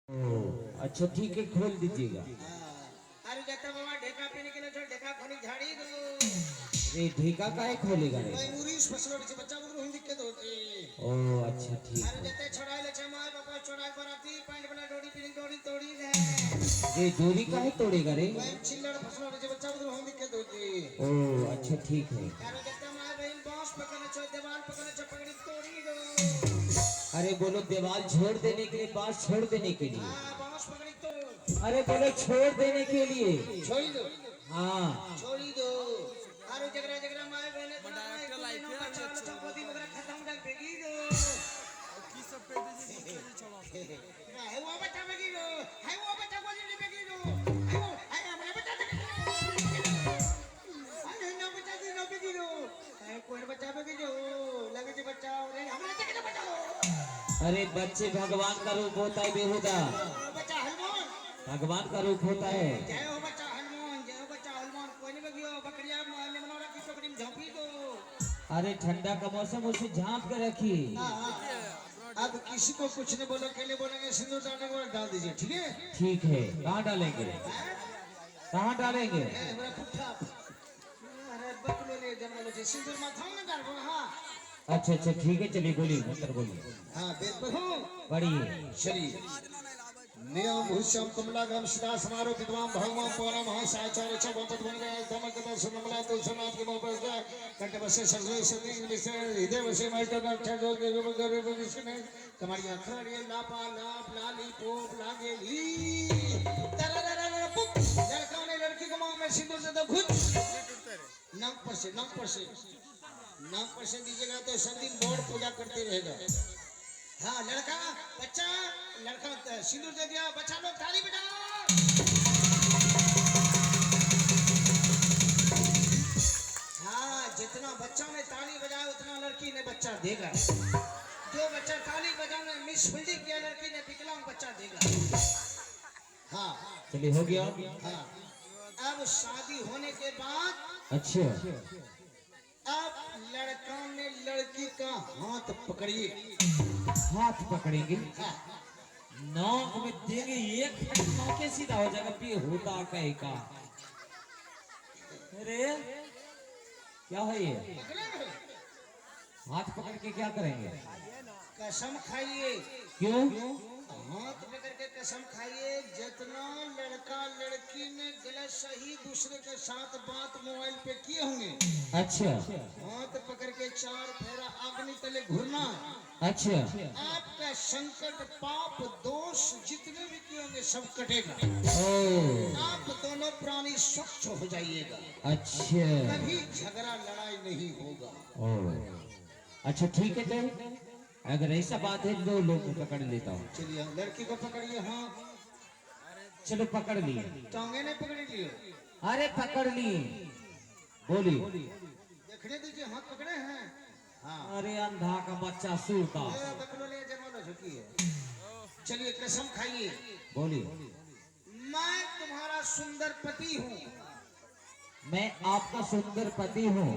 अच्छा ठीक है, खोल दीजिएगा। अरे जाता बाबा ढेका पीने के लिए जो ढेका खोली झाड़ी दो ये ढेका काहे खोलेगा रे? भाई मुरीस फसल से बच्चा को हिंदी दिक्कत होती। ओ अच्छा ठीक अरे है। जाते छड़ाई ले छमाय बाबा छड़ाई बराती पैंट बना डोरी पीने डोरी तोड़ी ले ये डोरी काहे तोड़ेगा रे? भाई चिल्लड़ फसल से बच्चा को हिंदी दिक्कत होती। ओ अच्छा ठीक है। अरे जाते माय बहन बांस पकड़ने चो दीवार पकड़ने चो पकड़ी तोड़ी दो। अरे बोलो दीवार छोड़ देने के लिए, बांस छोड़ देने के लिए। हां बांस पकड़ी तो अरे बोलो छोड़ देने के लिए। छोड़ी दो हाँ छोड़ी दो। अरे जगरा जगरा माय बहन तो डायरेक्टर लाइफ है बच्चा चंपोदी वगैरह खत्म कर देगी दो की सब पे दीजिए छोड़ो है वो बच्चा बेगी दो है वो बच्चा को नहीं बेगी दो है वो है हमारे बच्चा बेगी दो है ना बच्चा की ना बेगी दो है कोई बच्चा बेगी दो लगे जे बच्चा अरे हमारे बच्चे के बचाओ। अरे बच्चे भगवान का रूप होता है बेहुदा। बच्चा हनुमान भगवान का रूप होता है। जय हो बच्चा हनुमान जय हो बच्चा हनुमान कोई नहीं बेगी हो बकरिया मारने मनोरा की टोकरी में झांपी दो। अरे ठंडा का मौसम, उसे झांप कर रखिए। अब किसी को कुछ नहीं बोलो अकेले बोलेंगे सिंदूर डालने के बाद डाल दीजिए ठीक है। ठीक है, कहाँ डालेंगे? कहाँ डालेंगे? मेरा पुट्ठा अरे बकलो ले जन्म लो सिंदूर माथा में डाल दो। हाँ अच्छा ठीक है, चलिए बोलिए, मंत्र बोलिए। हाँ बेद बहू पढ़िए। चलिए नियम भूष्यम कमलागम सीधा समारोह विद्वान भगवान पौरा महासाचार्य चौपट बन गया धमक का सुनमला तो सुनाथ के मोह गया कंठ बसे सर्वे सती विषय हृदय बसे माइटर का अच्छा जो के गर्भ विष्णु कमरिया अखड़िए लापा लाप लाली पोप लागे ली तरररर पुप लड़का ने लड़की को मांग में सिंदूर से तो खुद नाक पर से दीजिएगा तो सब दिन बोर्ड पूजा करते रहेगा। हाँ लड़का बच्चा लड़का सिंदूर दे दिया बच्चा लोग ताली बजाओ। हाँ जितना बच्चा ने ताली बजाया उतना लड़की ने बच्चा देगा। जो बच्चा ताली बजाने मिस फील्डिंग किया लड़की ने विकलांग बच्चा देगा। हाँ चलिए हो गया। हाँ अब शादी होने के बाद अच्छा अब लड़का ने लड़की का हाथ पकड़िए। हाथ पकड़ेंगे, हाँ, नाक में देंगे, एक फटका के सीधा हो जाएगा। बेहुदा कहे का। अरे क्या है ये? पकड़ेंगे हाथ पकड़ के क्या करेंगे? कसम खाइए। क्यों? हाथ पकड़ के कसम खाइए जितना लड़का लड़की ने गलत सही दूसरे के साथ बात मोबाइल पे किए होंगे। अच्छा हाथ पकड़ के 4 फेरा अग्नि तले घूरना। अच्छा आपका संकट पाप दोष जितने भी किए होंगे सब कटेगा। ओ आप दोनों प्राणी स्वच्छ हो जाइएगा। अच्छा कभी झगड़ा लड़ाई नहीं होगा। ओ अच्छा ठीक है, तो अगर ऐसा बात है दो लोग को पकड़ लेता हूँ। चलिए लड़की को पकड़िए। हाँ चलो पकड़ लिए। टांगे नहीं पकड़ लिए। अरे पकड़ लिए, बोलिए। देखने दीजिए हाथ पकड़े हैं। हाँ अरे अंधा का बच्चा सूता। बकलो ले जमा झुकी है। चलिए कसम खाइए। बोलिए। मैं तुम्हारा सुंदर पति हूँ। मैं आपका सुंदर पति हूँ।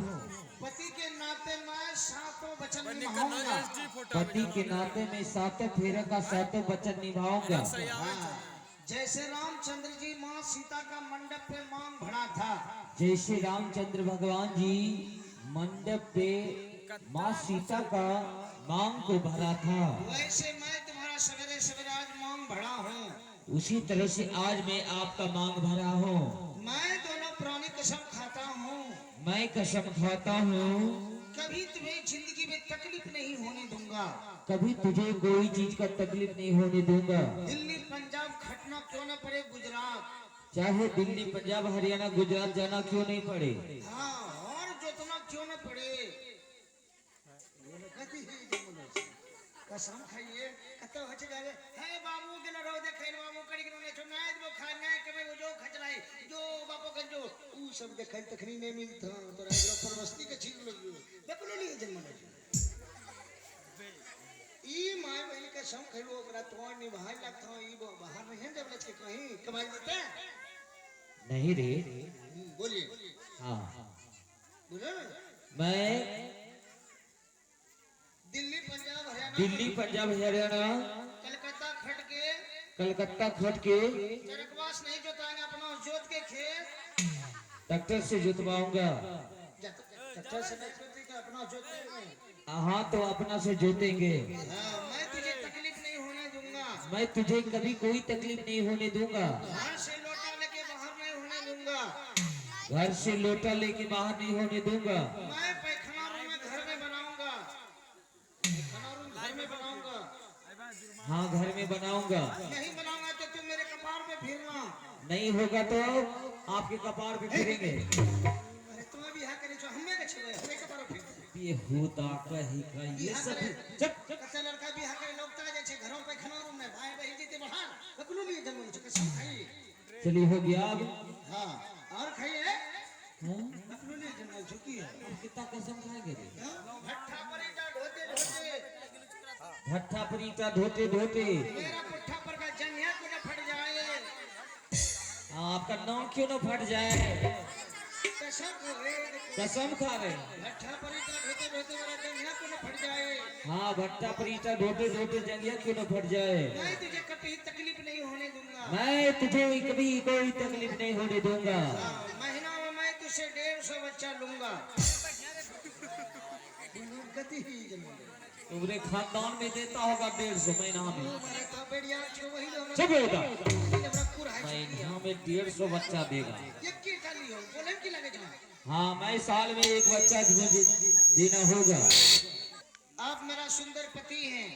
पति के नाते मैं सातों वचन निभाऊंगा। पति के नाते मैं सातों फेरे का सातों वचन निभाऊंगा। हाँ, जैसे रामचंद्र जी माँ सीता का मंडप पे मांग भरा था। जैसे रामचंद्र भगवान जी मंडप पे माँ सीता का मांग को भरा था, वैसे मैं तुम्हारा सवेरे सवेरे आज मांग भरा हूँ। उसी तरह से आज मैं आपका मांग भरा हूँ। मैं दोनों प्राणी कसम खाता हूँ मैं कसम खाता हूँ कभी तुम्हें जिंदगी में तकलीफ नहीं होने दूंगा। कभी तुझे कोई चीज का तकलीफ नहीं होने दूंगा। दिल्ली पंजाब खटना क्यों न पड़े गुजरात। चाहे दिल्ली पंजाब हरियाणा गुजरात जाना क्यों नहीं पड़े। हाँ और जोतना क्यों न पड़े। कसम खाइए कतो हच गए हे बाबू के न रो देखे बाबू कड़ी के ने छनाय दो खाना के में जो खचलाई जो बापो के जो ऊ सब देखे तखनी नहीं मिलता तो राजरो पर बस्ती के छीन लो बकलो लिए जन्म ले ई माय बहन के सम खलो ओकरा तो निभाई लगता ई बाहर नहीं जब ले कहीं कमाई देते नहीं रे। बोलिए। हाँ बोलो मैं दिल्ली पंजाब हरियाणा दिल्ली पंजाब हरियाणा कलकत्ता खट के कलकत्ता खोद के चरकवास नहीं जोताएंगे, अपना जोत के खेत ट्रैक्टर से जुतवाऊंगा। ट्रैक्टर से नहीं जोतेंगे, अपना जोतेंगे। हाँ तो अपना से जोतेंगे। हाँ, मैं तुझे तकलीफ नहीं होने दूंगा। मैं तुझे कभी कोई तकलीफ नहीं होने दूंगा। घर से लोटा लेके बाहर नहीं होने दूंगा। घर से लोटा लेके बाहर नहीं होने दूंगा। मैं पैखाना रूम में घर में बनाऊंगा। पैखाना रूम घर में बनाऊंगा। हाँ घर में बनाऊंगा। नहीं बनाऊंगा तो तुम मेरे कपार पे फिरना। नहीं होगा तो आपके कपार पे फिरेंगे। अरे तुम्हें भी यहाँ करे जो हमें कछे हमें कपार पे फिर। ये होता कहीं का ये सब चुप। कच्चा लड़का भी यहाँ करे लोग ता जैसे घरों पे खाना रूम में भाई बहन जीते बाहर ककलू नहीं जन्म हो चुके सब खाई। चलिए हो गया अब। हाँ और खाइए। हाँ? ककलू नहीं जन्म हो चुकी है। अब कितना कसम खाएंगे रे? भट्ठा पर ईंटा ढोते ढोते भट्ठा पर ईंटा ढोते ढोते मेरा पुट्ठा पर का जंगिया को न फट जाए। आपका नाम क्यों ना फट जाए? कसम रे कसम खा रहे। भट्ठा पर ईंटा ढोते ढोते मेरा जंगिया को न फट जाए। हाँ भट्ठा पर ईंटा ढोते ढोते जंगिया क्यों ना फट जाए। मैं तुझे कभी तकलीफ नहीं होने दूंगा। मैं तुझे कभी कोई तकलीफ नहीं होने दूंगा। महीना में मैं तुझसे 150 बच्चा लूंगा। गति ही जन्म तुम्हारे खानदान में देता होगा 150 महीना में। हमारे तो बेड़िया जो वही लोग चुप होगा। जब रखूर है महीना में 150 बच्चा देगा। ये की खाली हो बोले की लगे जाए। हाँ मैं साल में एक बच्चा मुझे देना होगा। आप मेरा सुंदर पति हैं।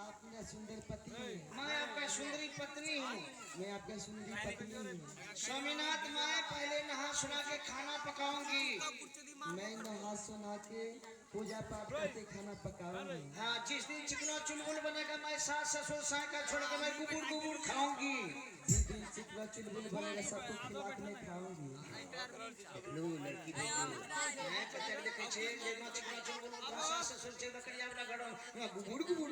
आप मेरा सुंदर पति हैं। मैं आपका सुंदरी पत्नी हूँ। मैं आपका सुंदरी पत्नी हूँ। स्वामीनाथ मैं पहले नहा सुना के खाना पकाऊंगी। मैं नहा सुना के पूजा पाठ करके खाना पकाऊंगी। हाँ जिस दिन चिकना चुलबुल बनेगा मैं सास ससुर साय का छोड़ के मैं गुबुर गुबुर खाऊंगी। जिस दिन चिकना चुलबुल बनेगा सबको खिला के मैं खाऊंगी। लो लड़की मैं पत्थर के पीछे लेना चिकना चुलबुल का सास ससुर से बकरिया वाला गड़ो मैं गुबुर गुबुर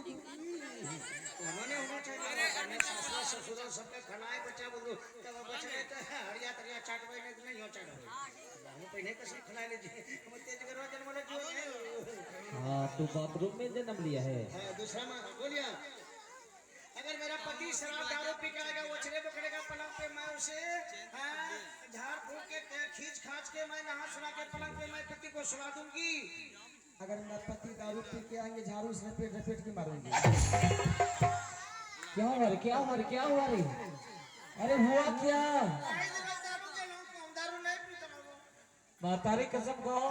उन्होंने होना चाहिए। मैं सास ससुर सबके खिलाए बच्चा बोलो तब बच्चे तो हरिया तरिया चाट भाई नहीं हो चाट भाई पहले कसम खिला लीजिए हम तेज करवा जन्म ले जो। हाँ तू बाथरूम में जन्म लिया है। हाँ दूसरा में बोलिए अगर मेरा पति शराब दारू पी के आएगा वचरे पकड़ेगा पलंग पे मैं उसे झाड़ फूक के खींच खाच के मैं नहा सुना के पलंग पे मैं पति को सुला दूंगी। अगर मेरा पति दारू पी के आएंगे झाड़ू से लपेट लपेट के मारूंगी। क्या हुआ रे? क्या हुआ रे? क्या हुआ रे? अरे हुआ क्या? दारू के लोग को दारू नहीं पीता हूँ। मातारी कसम खाओ।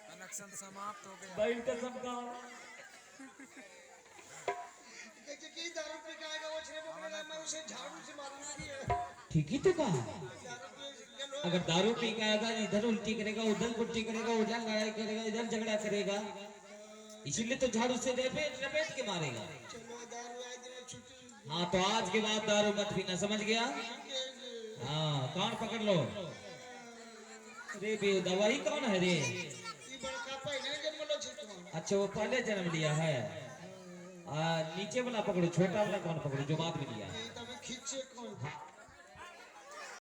कनेक्शन समाप्त हो गया। भाई कसम खाओ। देखिए कि दारू पी के आएगा वचरे पकड़ेगा मैं उसे झाड़ू से मारूंगी। ठीक ही तो कहा। अगर दारू पी के आएगा इधर उल्टी करेगा उधर उल्टी करेगा उधर लड़ाई करेगा इधर झगड़ा करेगा इसीलिए तो झाड़ू से लपेट लपेट के मारेगा। चलो दारू आज दिन छुट्टी। हाँ तो आज के बाद दारू मत पीना समझ गया। हाँ कान पकड़ लो। अरे बे दवाई कौन है रे? ये बड़का पहले जन्म लो छुट्टी। अच्छा वो पहले जन्म लिया है। नीचे वाला पकड़ो छोटा वाला कौन पकड़ो जो बाद में लिया है। तभी खींचे कौन। हाँ